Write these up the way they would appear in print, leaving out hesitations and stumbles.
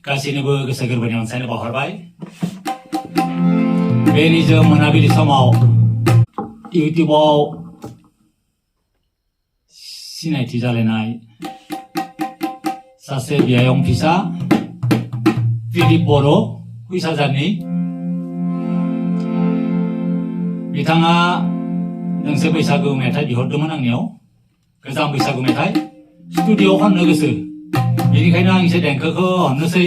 गासैनोबो गोसो गोरबोनि अनसायनो बावहरबाय। बे निजोम मोनाबिलि समाव इउटिउबाव सिनायथि जालायनाय सासे बियायं फिसा दिलीप बर' कुइसाजारनि बिथाङा दोंसे बैसागु मेथाइ बिहरदोंमोन आंनियाव, गोजाम बैसागु मेथाइ स्टुडिअ'आव खननो गोसो। बेनिखायनो आं एसे देंखोखौ हमनोसै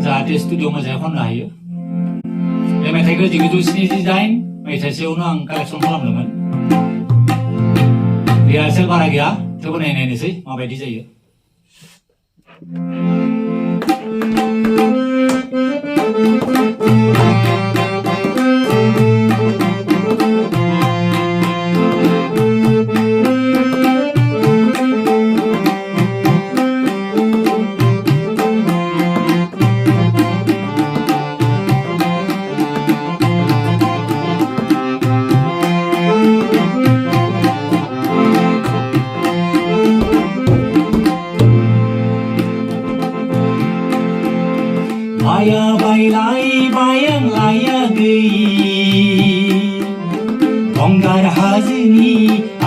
जाहाथे स्टुडिअ' मोजाङै खननो हायो। बे मेथाइखौ 1978 मायथाइसोआवनो आं कालेक्सन खालामदोंमोन। रिहार्सेल बारा गैया, थेवबो नायनोसै माबायदि जायो। Baya baylay bayang laya gei Gonggar hazini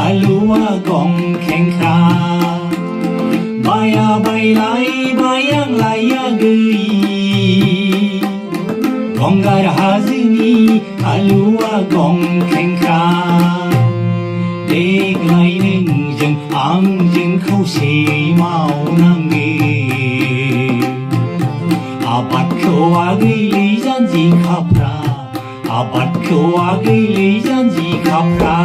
alua gong kengkra Baya baylay bayang laya gei Gonggar hazini alua gong kengkra Deglai nोंजों आंजों खौसे मावनांगे आबादखौ आगैलै जानजि खाफ्रा आबादखौ आगैलै जानजि खाफ्रा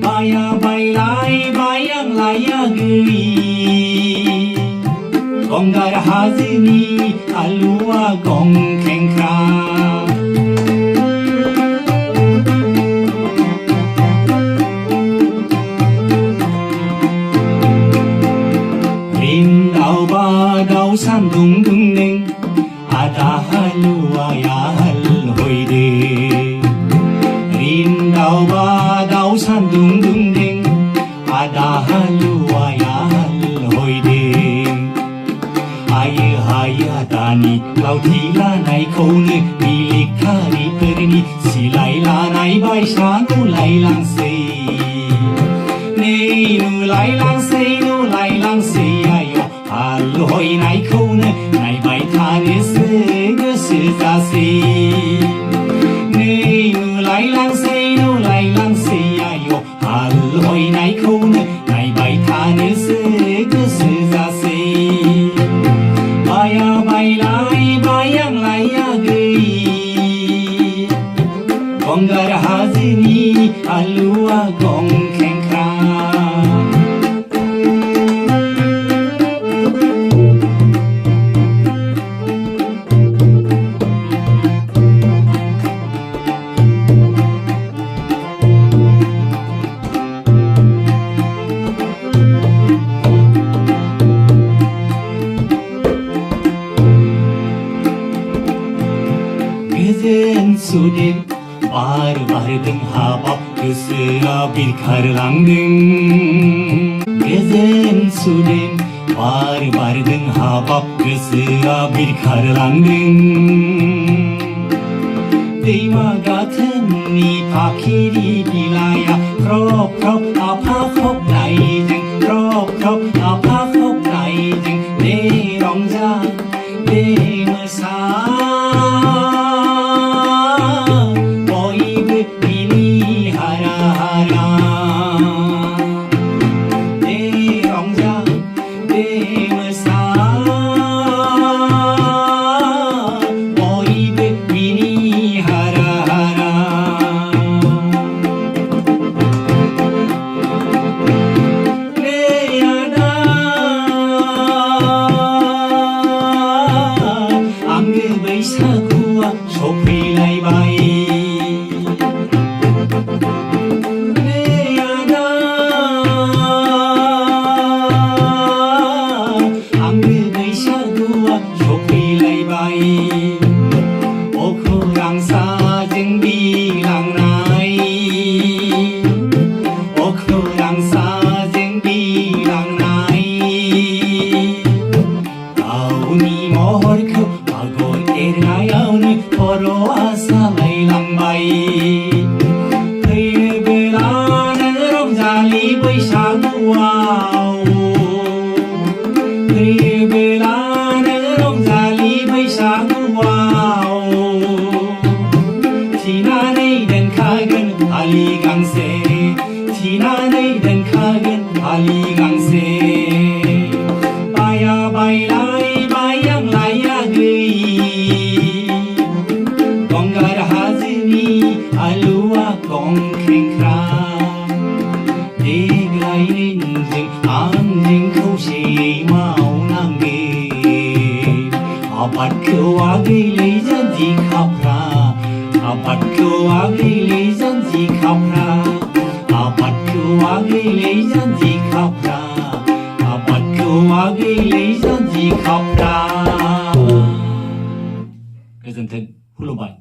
बाया बायलाय बायां लायागै गंगार हाजोनि आलुआ गं खेंख्रा रिंदाव बादाव सान्दुं दुंदों आदा हालुवाया हालहैदो रिंदाव बादाव सान्दुं दुंदों आदा हालुवाया हालहैदो हायो हायो दानि लावथि लानायखौनो मिलिटारिफोरनि सिलाय लानाय बायसा नुलायलांसै नै नुलायलांसै आय' हालहैनायखौनो नायबाय थानोसो गोसो जासै नै नुलायलांसै आय' हालहैनायखौनो नायबाय थानोसो गोसो जासै बाया बायलाय बायां लायागै गंगार हाजोनि आलुआ गं खेंख्रा गोजोन सुदेम बार बारदों हाबाब गोसोआ बिरखारलांदों गोजोन सुदेम बार बारदों हाबाब गोसोआ बिरखारलांदों दैमा गाथोननि फाख्रि बिलाइया ख्रब ख्रब आफा खबनायजों ख्रब ख्रब आफा खबनायजों दे रंजा दे मोसा बैसागुआ सफैलायबाय गावनि महरखौ आगर एरनायावनो खर' सालायलांबाय फैयोब्लानो रंजालि बैसागुआव फैयोब्लानो रंजालि बैसागुआव थिनानै दोनखागोन फालि गांसे थिनानै दोनखागोन फालि गांसे बाया बायलाय बायांलायाखै गंगार हाजोनि आलुआ गं खेंख्रा देग्लाय नोंजों आंजों खौसेयै मावनांगोन आबादखौ आगैलै जानजि खाफ्रा आबादखौ आगैलै जानजि खाफ्रा आबादखौ आगैलै जानजि खाफ्रा आबादखौ आगैलै जानजि खाफ्रा गोजोन्थों खुलुमबाय